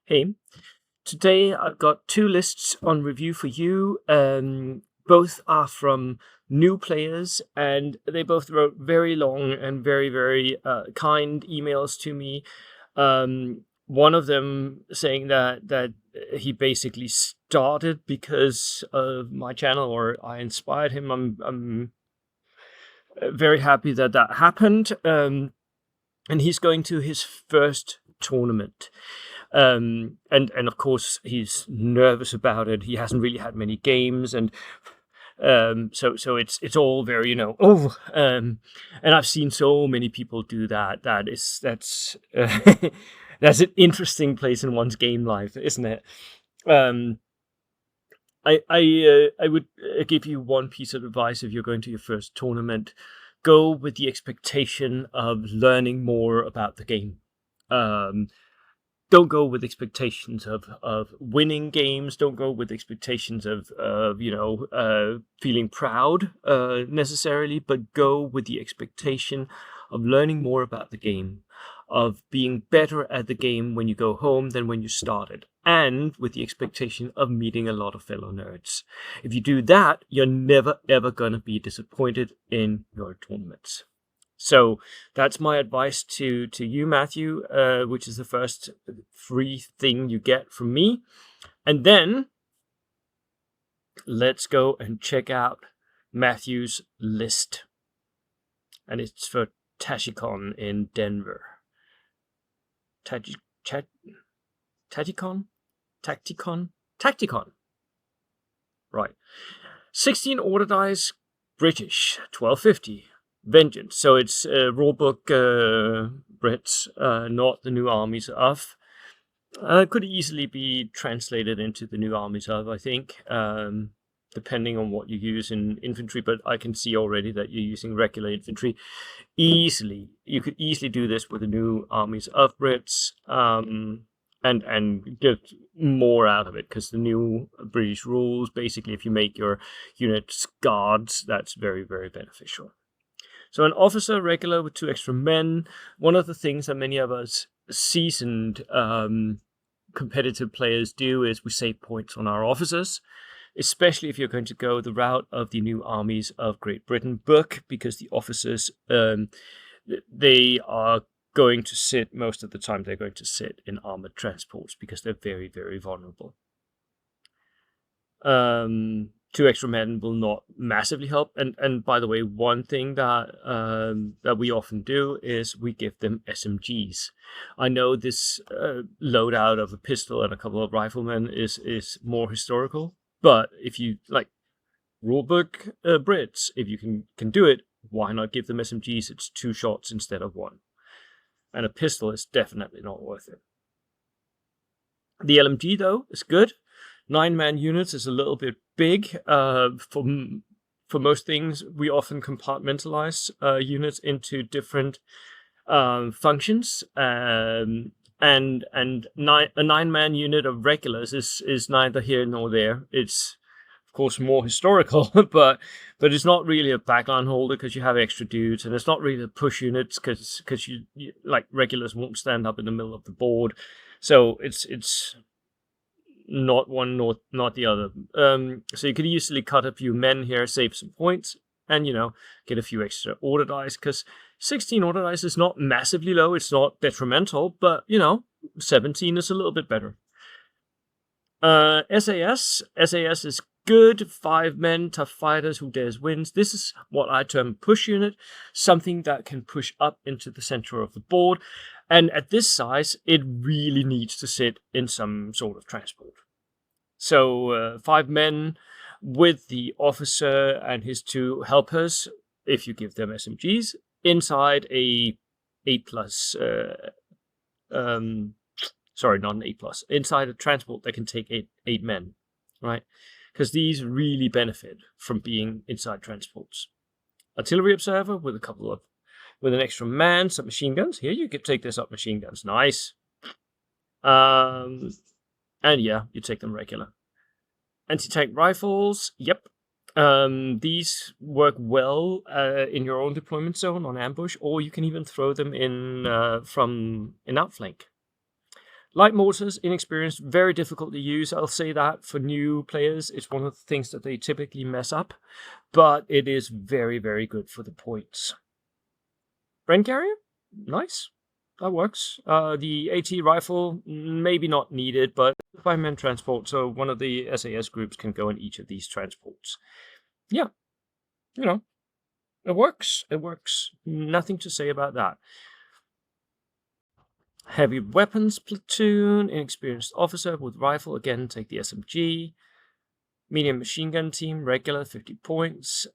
Hey, today I've got two lists on review for you. Both are from new players, and they both wrote very long and very kind emails to me. One of them saying that he basically started because of my channel, or I inspired him. I'm very happy that happened. And he's going to his first tournament. And of course he's nervous about it. He hasn't really had many games, and so it's all very, and I've seen so many people do that. That's that's an interesting place in one's game life, isn't it? um I would give you one piece of advice. If you're going to your first tournament, go with the expectation of learning more about the game. um don't go with expectations of winning games. Don't go with expectations of feeling proud necessarily, but go with the expectation of learning more about the game, of being better at the game when you go home than when you started, and with the expectation of meeting a lot of fellow nerds. If you do that, you're never ever gonna be disappointed in your tournaments. So that's my advice to you, Matthew, which is the first free thing you get from me. And then let's go and check out Matthew's list. And it's for Tachicon in Denver. Tacticon? Tacticon. Right. 16 order dice, British, 1250. Vengeance. So it's rulebook Brits, not the new Armies of. Could easily be translated into the new Armies of, I think, depending on what you use in infantry. But I can see already that you're using regular infantry. Easily, you could easily do this with the new Armies of Brits, and get more out of it, because the new British rules, basically, if you make your units guards, that's very beneficial. So an officer regular with 2 extra men. One of the things that many of us seasoned competitive players do is we save points on our officers, especially if you're going to go the route of the New Armies of Great Britain book, because the officers, they are going to sit, most of the time they're going to sit in armored transports, because they're very vulnerable. 2 extra men will not massively help. And by the way, one thing that we often do is we give them SMGs. I know this loadout of a pistol and a couple of riflemen is more historical, but if you like rulebook Brits, if you can do it, why not give them SMGs? It's 2 shots instead of 1, and a pistol is definitely not worth it. The LMG though is good. 9-man units is a little bit big for most things. We often compartmentalize units into different functions, and a 9-man unit of regulars is neither here nor there. It's of course more historical, but it's not really a backline holder, because you have extra dudes, and it's not really a push units, because you like regulars won't stand up in the middle of the board. So it's not one nor not the other. So you could easily cut a few men here, save some points, and get a few extra order dice, because 16 order dice is not massively low. It's not detrimental, but 17 is a little bit better. SAS is good. 5 men, tough fighters, who dares wins. This is what I term push unit, something that can push up into the center of the board. And at this size, it really needs to sit in some sort of transport. So 5 men with the officer and his 2 helpers, if you give them SMGs, inside a 8+, sorry, not an 8+, inside a transport that can take 8 men, right? Because these really benefit from being inside transports. Artillery observer with with an extra man, some machine guns. Here, you could take this up machine guns. Nice. And yeah, you take them regular. Anti-tank rifles. Yep. These work well in your own deployment zone on ambush, or you can even throw them in from an outflank. Light mortars, inexperienced, very difficult to use. I'll say that for new players. It's one of the things that they typically mess up, but it is very, very good for the points. Brain carrier, nice. That works. The AT rifle, maybe not needed, but 5-man transport, so one of the SAS groups can go in each of these transports. Yeah, you know, it works. It works. Nothing to say about that. Heavy weapons platoon, inexperienced officer with rifle, again, take the SMG. Medium machine gun team, regular, 50 points.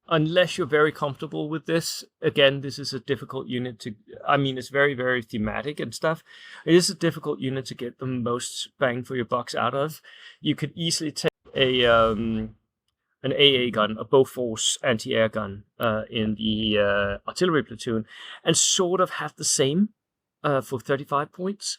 Unless you're very comfortable with this, again, this is a difficult unit to, I mean, it's very, very thematic and stuff. It is a difficult unit to get the most bang for your bucks out of. You could easily take an AA gun, a Bofors anti-air gun in the artillery platoon, and sort of have the same for 35 points.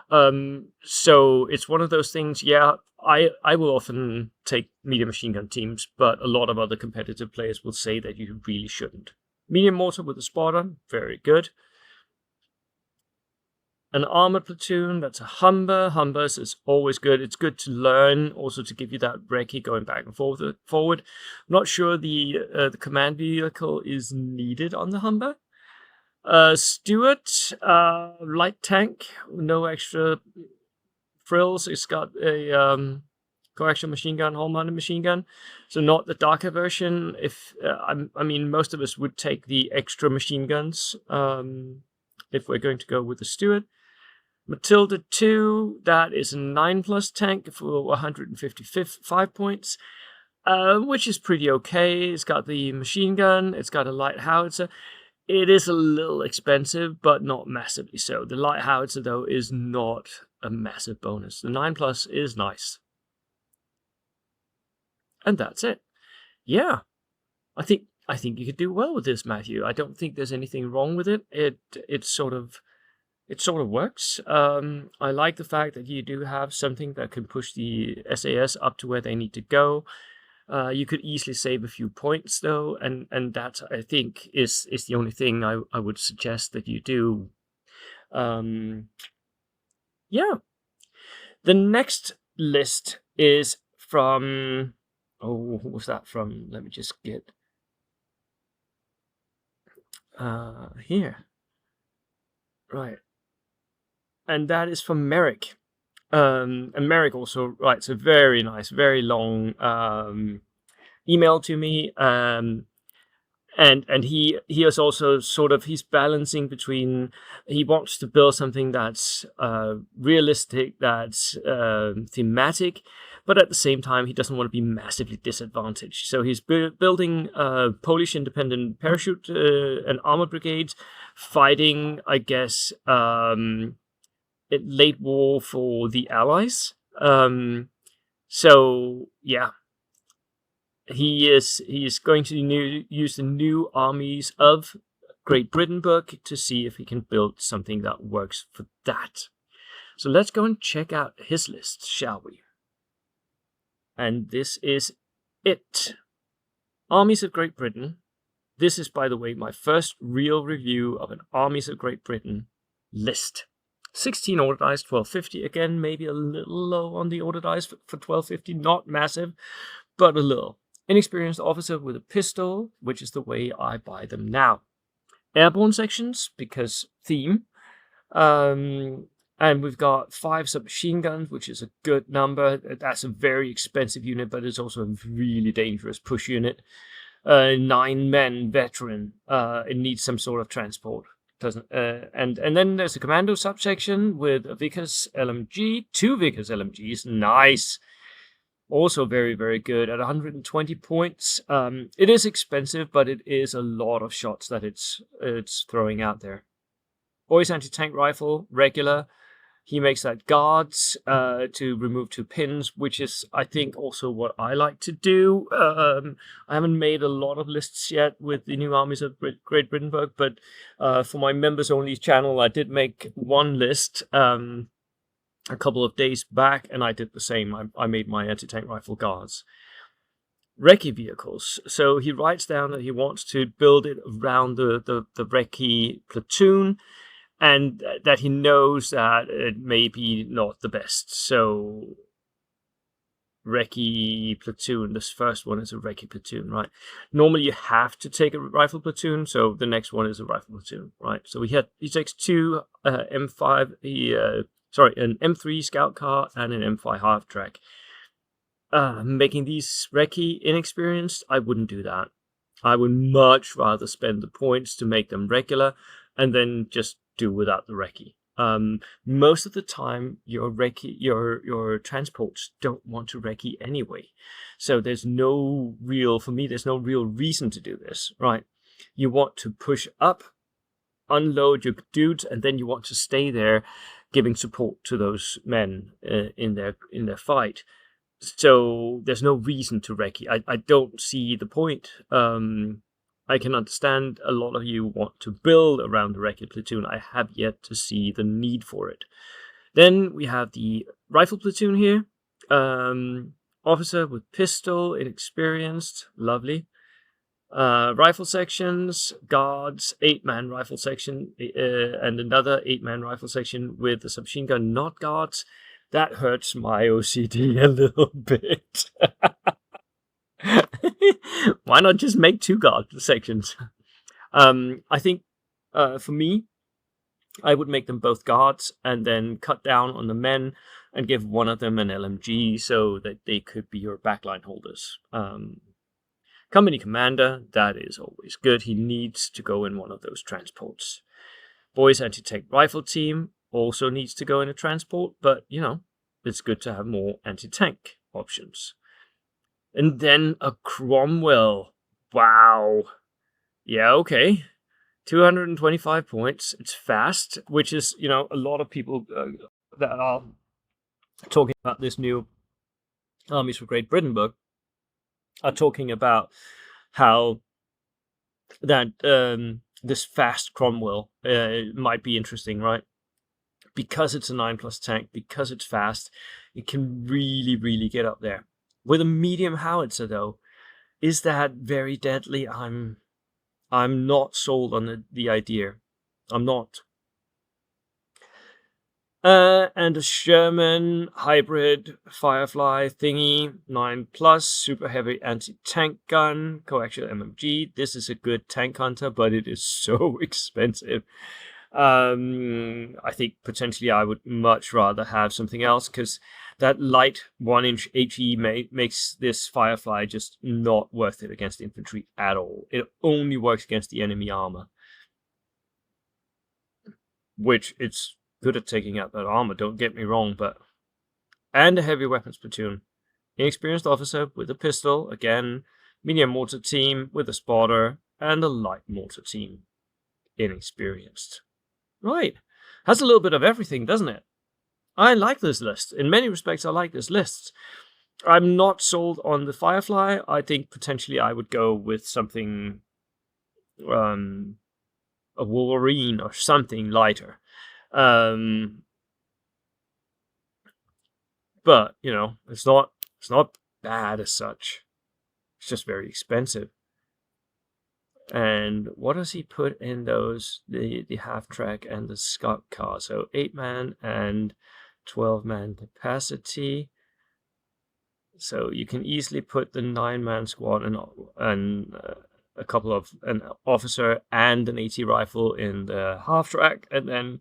So it's one of those things, yeah, I will often take medium machine gun teams, but a lot of other competitive players will say that you really shouldn't. Medium mortar with a spotter, very good. An armored platoon, that's a Humber. Humbers is always good. It's good to learn, also to give you that recce going back and forward. I'm not sure the command vehicle is needed on the Humber. Stuart, light tank, no extra frills. It's got a coaxial machine gun, hole-mounted machine gun, so not the darker version. If I mean, most of us would take the extra machine guns if we're going to go with the Stuart. Matilda 2, that is a 9+ tank for 155 points, which is pretty okay. It's got the machine gun, it's got a light howitzer. It is a little expensive, but not massively so. The light howitzer, though, is not a massive bonus. The 9+ is nice. And that's it. Yeah, I think you could do well with this, Matthew. I don't think there's anything wrong with it. It sort of works. I like the fact that you do have something that can push the SAS up to where they need to go. You could easily save a few points, though, and that, I think, is the only thing I would suggest that you do. Yeah. The next list is from... Oh, what was that from? Let me just get... here. Right. And that is from Merrick. And Merrick also writes a very nice, very long email to me. And he is also sort of, he's balancing between, he wants to build something that's realistic, that's thematic, but at the same time, he doesn't want to be massively disadvantaged. So he's building Polish independent parachute and armored brigades, fighting, I guess, late war for the Allies. So yeah, he is going to use the new Armies of Great Britain book to see if he can build something that works for that. So let's go and check out his list, shall we? And this is it. Armies of Great Britain. This is, by the way, my first real review of an Armies of Great Britain list. 16 order dice, 1250. Again, maybe a little low on the order dice for 1250. Not massive, but a little. Inexperienced officer with a pistol, which is the way I buy them now. Airborne sections, because theme. And we've got 5 submachine guns, which is a good number. That's a very expensive unit, but it's also a really dangerous push unit. 9-men veteran. It needs some sort of transport. Doesn't and then there's a commando subsection with a Vickers LMG, 2 Vickers LMGs, nice. Also very, very good at 120 points. It is expensive, but it is a lot of shots that it's throwing out there. Boy's anti-tank rifle, regular. He makes that guards to remove 2 pins, which is, I think, also what I like to do. I haven't made a lot of lists yet with the new Armies of Great Britain book, but for my members-only channel, I did make one list a couple of days back, and I did the same. I made my anti-tank rifle guards. Recce vehicles. So he writes down that he wants to build it around the recce platoon. and that he knows that it may be not the best. So recce platoon, this first one is a recce platoon, right? Normally you have to take a rifle platoon, so the next one is a rifle platoon, right? So he takes two M5, an M3 scout car and an M5 half track. Making these recce inexperienced, I wouldn't do that. I would much rather spend the points to make them regular and then just do without the recce. Most of the time, your transports don't want to recce anyway. So there's no real reason to do this, right? You want to push up, unload your dudes, and then you want to stay there giving support to those men in their fight. So there's no reason to recce. I don't see the point. I can understand a lot of you want to build around the recce platoon. I have yet to see the need for it. Then we have the rifle platoon here. Officer with pistol, inexperienced, lovely. Rifle sections, guards, 8-man rifle section, and another 8-man rifle section with a submachine gun, not guards. That hurts my OCD a little bit. Why not just make 2 guard sections? I think for me, I would make them both guards and then cut down on the men and give one of them an LMG so that they could be your backline holders. Company commander, that is always good. He needs to go in one of those transports. Boys anti-tank rifle team also needs to go in a transport, but it's good to have more anti-tank options. And then a Cromwell. Wow. Yeah, okay. 225 points. It's fast, which is, a lot of people that are talking about this new Armies for Great Britain book are talking about how that this fast Cromwell might be interesting, right? Because it's a 9+ tank, because it's fast, it can really, really get up there. With a medium howitzer, though, is that very deadly? I'm not sold on the idea. I'm not. And a Sherman hybrid Firefly thingy, 9+, super heavy anti-tank gun, coaxial MMG. This is a good tank hunter, but it is so expensive. I think potentially I would much rather have something else, because that light 1-inch HE makes this Firefly just not worth it against infantry at all. It only works against the enemy armor, which it's good at taking out that armor, don't get me wrong, but... And a heavy weapons platoon. Inexperienced officer with a pistol, again, medium mortar team with a spotter, and a light mortar team. Inexperienced. Right. Has a little bit of everything, doesn't it? I like this list. In many respects, I like this list. I'm not sold on the Firefly. I think potentially I would go with something... a Wolverine or something lighter. But, it's not bad as such. It's just very expensive. And what does he put in those, the half-track and the scout car? So 8-man and 12-man capacity. So you can easily put the 9-man squad and a couple of an officer and an AT rifle in the half-track, and then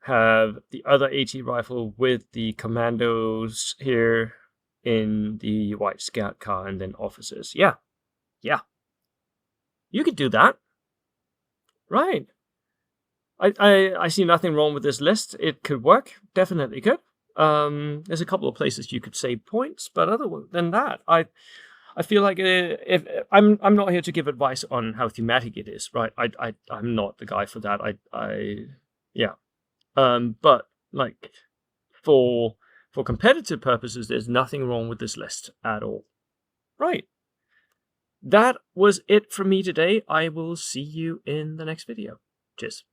have the other AT rifle with the commandos here in the white scout car, and then officers. Yeah. You could do that. Right. I see nothing wrong with this list. It could work. Definitely could. There's a couple of places you could save points, but other than that, I feel like if I'm not here to give advice on how thematic it is, right? I'm not the guy for that. But like for competitive purposes, there's nothing wrong with this list at all. Right. That was it from me today. I will see you in the next video. Cheers.